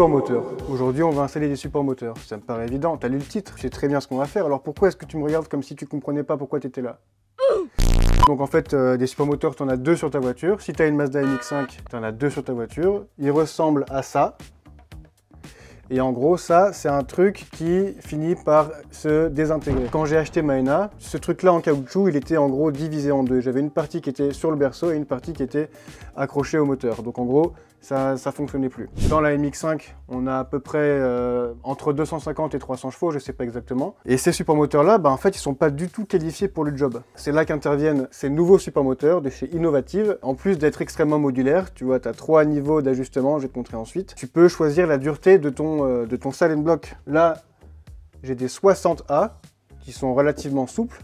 Support moteur. Aujourd'hui, on va installer des supports moteurs. Ça me paraît évident, t'as lu le titre, tu sais très bien ce qu'on va faire, alors pourquoi est-ce que tu me regardes comme si tu comprenais pas pourquoi tu étais là? Donc en fait, des supports moteurs, tu en as 2 sur ta voiture. Si tu as une Mazda MX-5, tu en as 2 sur ta voiture. Ils ressemblent à ça. Et en gros, ça, c'est un truc qui finit par se désintégrer. Quand j'ai acheté ma NA, ce truc-là en caoutchouc, il était en gros divisé en deux. J'avais une partie qui était sur le berceau et une partie qui était accrochée au moteur. Donc en gros, ça fonctionnait plus. Dans la MX-5, on a à peu près entre 250 et 300 chevaux, je sais pas exactement. Et ces supports moteurs-là, en fait, ils sont pas du tout qualifiés pour le job. C'est là qu'interviennent ces nouveaux supports moteurs de chez Innovative. En plus d'être extrêmement modulaires, tu vois, tu as 3 niveaux d'ajustement, je vais te montrer ensuite. Tu peux choisir la dureté de ton silent block. Là, j'ai des 60A qui sont relativement souples.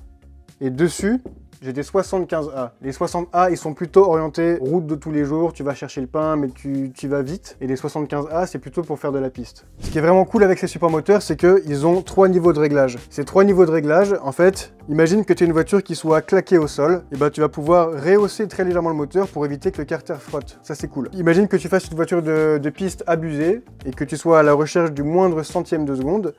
Et dessus, j'ai des 75A. Les 60A, ils sont plutôt orientés route de tous les jours, tu vas chercher le pain, mais tu vas vite. Et les 75A, c'est plutôt pour faire de la piste. Ce qui est vraiment cool avec ces supports moteurs, c'est qu'ils ont 3 niveaux de réglage. Ces 3 niveaux de réglage, en fait, imagine que tu as une voiture qui soit claquée au sol, et tu vas pouvoir rehausser très légèrement le moteur pour éviter que le carter frotte. Ça, c'est cool. Imagine que tu fasses une voiture de piste abusée, et que tu sois à la recherche du moindre centième de seconde,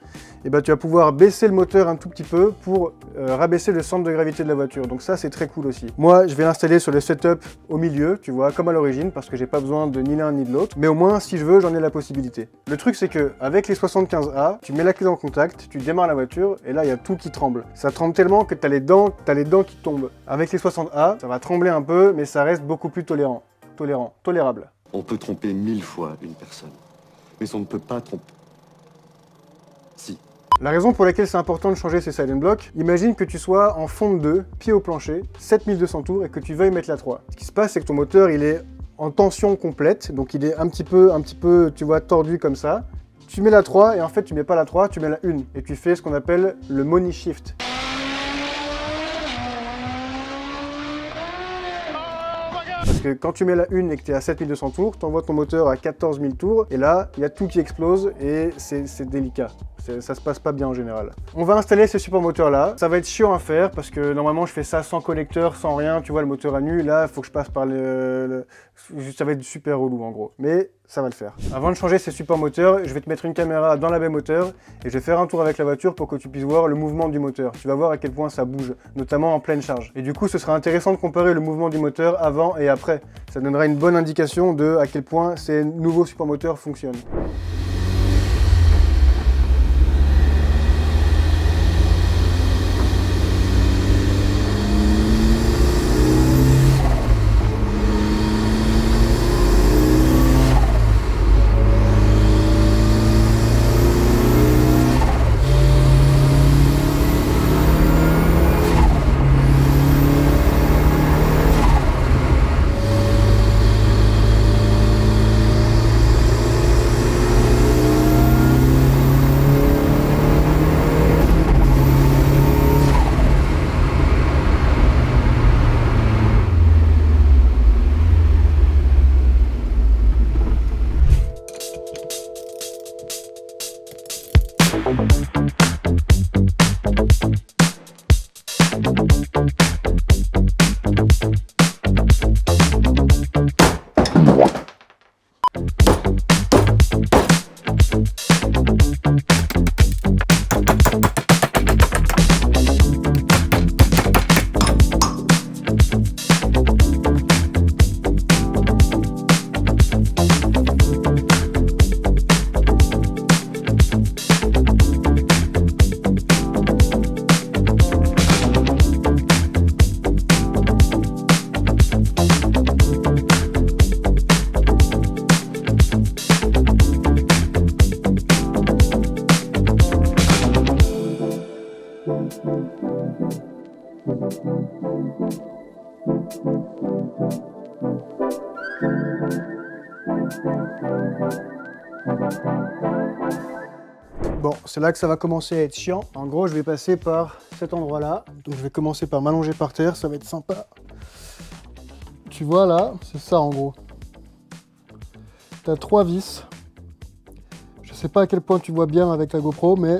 et tu vas pouvoir baisser le moteur un tout petit peu pour rabaisser le centre de gravité de la voiture. Donc ça, c'est très cool aussi. Moi, je vais l'installer sur le setup au milieu, tu vois, comme à l'origine, parce que j'ai pas besoin de ni l'un ni de l'autre. Mais au moins, si je veux, j'en ai la possibilité. Le truc, c'est que avec les 75A, tu mets la clé en contact, tu démarres la voiture, et là, il y a tout qui tremble. Ça tremble tellement que t'as les dents qui tombent. Avec les 60A, ça va trembler un peu, mais ça reste beaucoup plus tolérable. On peut tromper 1000 fois une personne, mais on ne peut pas tromper. Si. La raison pour laquelle c'est important de changer ces silent blocks, imagine que tu sois en fonte 2, pied au plancher, 7200 tours et que tu veuilles mettre la 3. Ce qui se passe, c'est que ton moteur, il est en tension complète, donc il est un petit peu, tu vois, tordu comme ça. Tu mets la 3 et en fait, tu mets pas la 3, tu mets la 1 et tu fais ce qu'on appelle le money shift. Parce que quand tu mets la 1 et que tu es à 7200 tours, tu envoies ton moteur à 14 000 tours et là, il y a tout qui explose et c'est délicat. Ça se passe pas bien en général. On va installer ces supports moteurs là. Ça va être chiant à faire parce que normalement je fais ça sans connecteur, sans rien, tu vois, le moteur à nu. Là, il faut que je passe par ça va être super relou en gros. Mais ça va le faire. Avant de changer ces supports moteurs, je vais te mettre une caméra dans la baie moteur et je vais faire un tour avec la voiture pour que tu puisses voir le mouvement du moteur. Tu vas voir à quel point ça bouge, notamment en pleine charge. Et du coup, ce sera intéressant de comparer le mouvement du moteur avant et après. Ça donnera une bonne indication de à quel point ces nouveaux supports moteurs fonctionnent. Bon, c'est là que ça va commencer à être chiant. En gros, je vais passer par cet endroit-là. Donc je vais commencer par m'allonger par terre, ça va être sympa. Tu vois là, c'est ça en gros. Tu as 3 vis. Je sais pas à quel point tu vois bien avec la GoPro, mais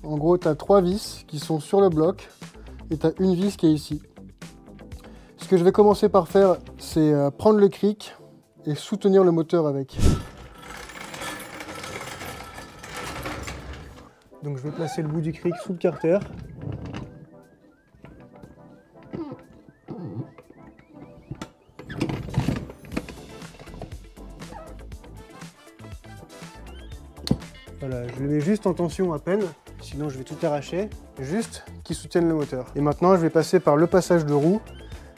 en gros, tu as 3 vis qui sont sur le bloc et tu as une vis qui est ici. Ce que je vais commencer par faire, c'est prendre le cric et soutenir le moteur avec. Donc je vais placer le bout du cric sous le carter. Voilà, je le mets juste en tension à peine, sinon je vais tout arracher, juste qu'il soutienne le moteur. Et maintenant je vais passer par le passage de roue,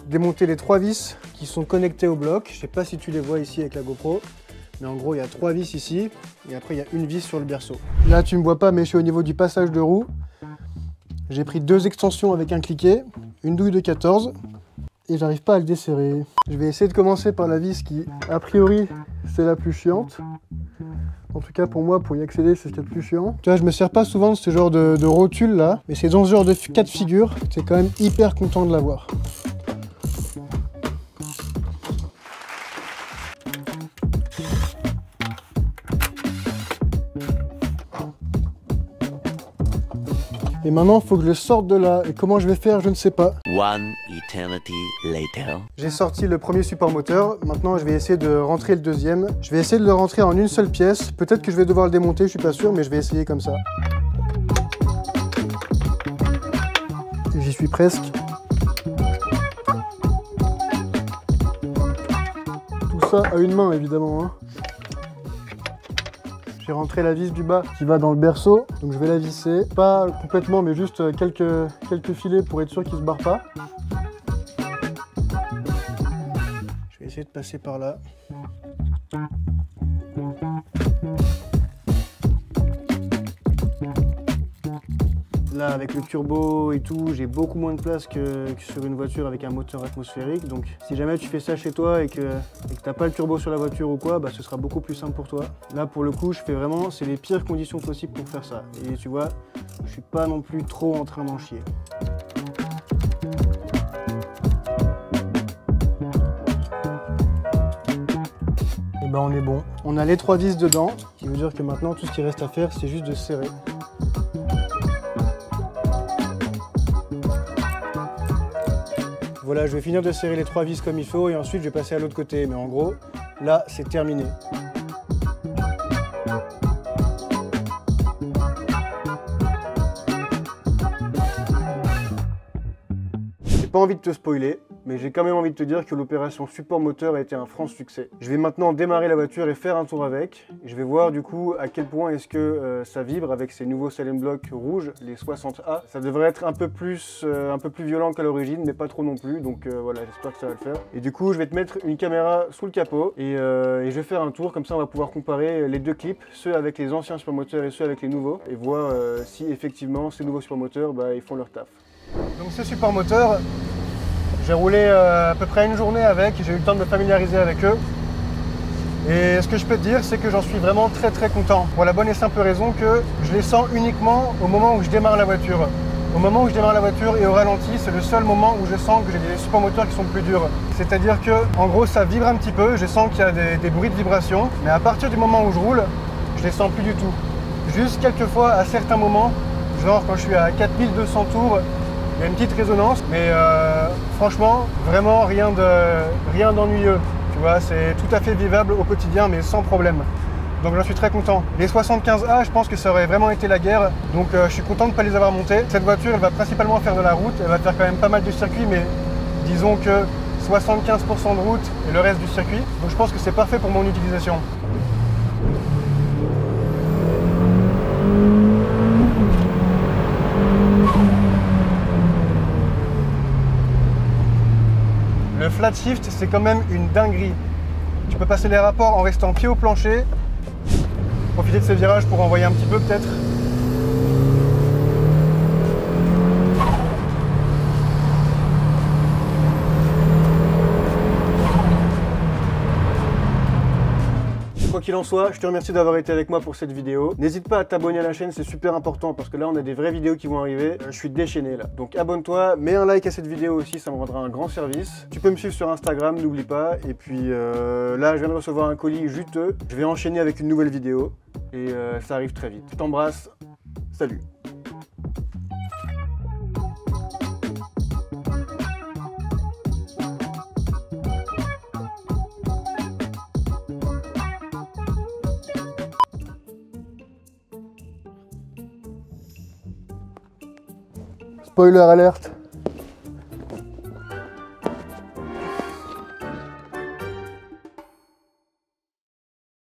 démonter les 3 vis qui sont connectées au bloc. Je sais pas si tu les vois ici avec la GoPro, mais en gros il y a 3 vis ici, et après il y a une vis sur le berceau. Là tu me vois pas, mais je suis au niveau du passage de roue. J'ai pris 2 extensions avec un cliquet, une douille de 14, et j'arrive pas à le desserrer. Je vais essayer de commencer par la vis qui, a priori, c'est la plus chiante. En tout cas pour moi, pour y accéder, c'est ce qu'il y a de plus chiant. Tu vois, je me sers pas souvent de ce genre de rotule là, mais c'est dans ce genre de cas de figure, c'est quand même hyper content de l'avoir. Et maintenant, il faut que je le sorte de là. Et comment je vais faire, je ne sais pas. One eternity later. J'ai sorti le premier support moteur. Maintenant, je vais essayer de rentrer le deuxième. Je vais essayer de le rentrer en une seule pièce. Peut-être que je vais devoir le démonter, je suis pas sûr, mais je vais essayer comme ça. J'y suis presque. Tout ça à une main, évidemment, hein. J'ai rentré la vis du bas qui va dans le berceau, donc je vais la visser. Pas complètement, mais juste quelques filets pour être sûr qu'il ne se barre pas. Je vais essayer de passer par là. Là, avec le turbo et tout, j'ai beaucoup moins de place que sur une voiture avec un moteur atmosphérique. Donc, si jamais tu fais ça chez toi et que t'as pas le turbo sur la voiture ou quoi, bah, ce sera beaucoup plus simple pour toi. Là, pour le coup, je fais vraiment, c'est les pires conditions possibles pour faire ça. Et tu vois, je suis pas non plus trop en train d'en chier. Et ben, on est bon. On a les 3 vis dedans, ce qui veut dire que maintenant, tout ce qui reste à faire, c'est juste de serrer. Voilà, je vais finir de serrer les 3 vis comme il faut et ensuite je vais passer à l'autre côté. Mais en gros, là, c'est terminé. J'ai pas envie de te spoiler, mais j'ai quand même envie de te dire que l'opération support moteur a été un franc succès. Je vais maintenant démarrer la voiture et faire un tour avec. Je vais voir du coup à quel point est-ce que ça vibre avec ces nouveaux Salem Block rouges, les 60A. Ça devrait être un peu plus violent qu'à l'origine, mais pas trop non plus. Donc voilà, j'espère que ça va le faire. Et du coup, je vais te mettre une caméra sous le capot et je vais faire un tour. Comme ça, on va pouvoir comparer les deux clips, ceux avec les anciens support moteurs et ceux avec les nouveaux, et voir si effectivement ces nouveaux support moteurs, bah, ils font leur taf. Donc ce support moteur, j'ai roulé à peu près une journée avec, j'ai eu le temps de me familiariser avec eux. Et ce que je peux te dire, c'est que j'en suis vraiment très content. Pour la bonne et simple raison que je les sens uniquement au moment où je démarre la voiture. Au moment où je démarre la voiture et au ralenti, c'est le seul moment où je sens que j'ai des supports moteurs qui sont plus durs. C'est-à-dire que, en gros, ça vibre un petit peu, je sens qu'il y a des bruits de vibration, mais à partir du moment où je roule, je les sens plus du tout. Juste quelques fois, à certains moments, genre quand je suis à 4200 tours, il y a une petite résonance, mais franchement, vraiment rien d'ennuyeux. Tu vois, c'est tout à fait vivable au quotidien, mais sans problème. Donc j'en suis très content. Les 75A, je pense que ça aurait vraiment été la guerre, donc je suis content de ne pas les avoir montés. Cette voiture, elle va principalement faire de la route, elle va faire quand même pas mal de circuit, mais disons que 75% de route et le reste du circuit. Donc je pense que c'est parfait pour mon utilisation. Le flat shift, c'est quand même une dinguerie. Tu peux passer les rapports en restant pied au plancher. Profiter de ces virages pour envoyer un petit peu peut-être. Quoi qu'il en soit, je te remercie d'avoir été avec moi pour cette vidéo. N'hésite pas à t'abonner à la chaîne, c'est super important parce que là on a des vraies vidéos qui vont arriver. Je suis déchaîné là. Donc abonne-toi, mets un like à cette vidéo aussi, ça me rendra un grand service. Tu peux me suivre sur Instagram, n'oublie pas. Et puis là je viens de recevoir un colis juteux. Je vais enchaîner avec une nouvelle vidéo et ça arrive très vite. Je t'embrasse, salut. Spoiler alerte.